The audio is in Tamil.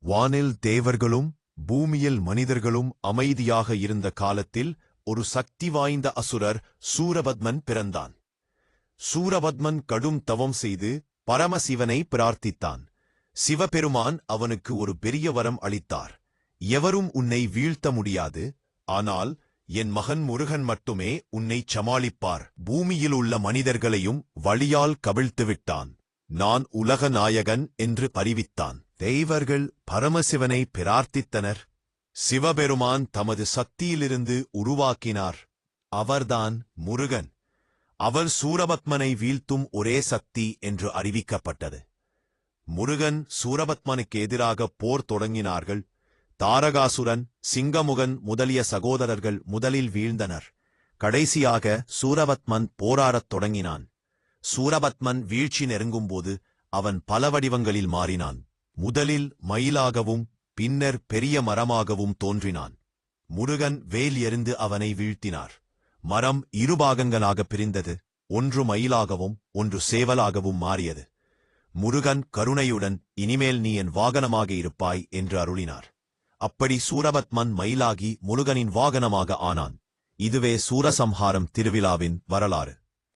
வானில் தேவர்களும் பூமியில் மனிதர்களும் அமைதியாக இருந்த காலத்தில் ஒரு சக்தி வாய்ந்த அசுரர் சூரபத்மன் பிறந்தான். சூரபத்மன் கடும் தவம் செய்து பரமசிவனை பிரார்த்தித்தான். சிவபெருமான் அவனுக்கு ஒரு பெரிய வரம் அளித்தார். எவரும் உன்னை வீழ்த்த முடியாது, ஆனால் என் மகன் முருகன் மட்டுமே உன்னை சமாளிப்பார். பூமியில் உள்ள மனிதர்களையும் வழியால் கவிழ்த்துவிட்டான். நான் உலக நாயகன் என்று அறிவித்தான். தேவர்கள் பரமசிவனை பிரார்த்தித்தனர். சிவபெருமான் தமது சக்தியிலிருந்து உருவாக்கினார். அவர்தான் முருகன். அவர் சூரபத்மனை வீழ்த்தும் ஒரே சக்தி என்று அறிவிக்கப்பட்டது. முருகன் சூரபத்மனுக்கு எதிராக போர் தொடங்கினார்கள். தாரகாசுரன், சிங்கமுகன் முதலிய சகோதரர்கள் முதலில் வீழ்ந்தனர். கடைசியாக சூரபத்மன் போராடத் தொடங்கினான். சூரபத்மன் வீழ்ச்சி நெருங்கும்போது அவன் பல வடிவங்களில் மாறினான். முதலில் மயிலாகவும் பின்னர் பெரிய மரமாகவும் தோன்றினான். முருகன் வேல் எறிந்து அவனை வீழ்த்தினார். மரம் இருபாகங்களாக பிரிந்தது. ஒன்று மயிலாகவும் ஒன்று சேவலாகவும் மாறியது. முருகன் கருணையுடன், இனிமேல் நீ என் வாகனமாக இருப்பாய் என்று அருளினார். அப்படி சூரபத்மன் மயிலாகி முருகனின் வாகனமாக ஆனான். இதுவே சூரசம்ஹாரம் திருவிழாவின் வரலாறு.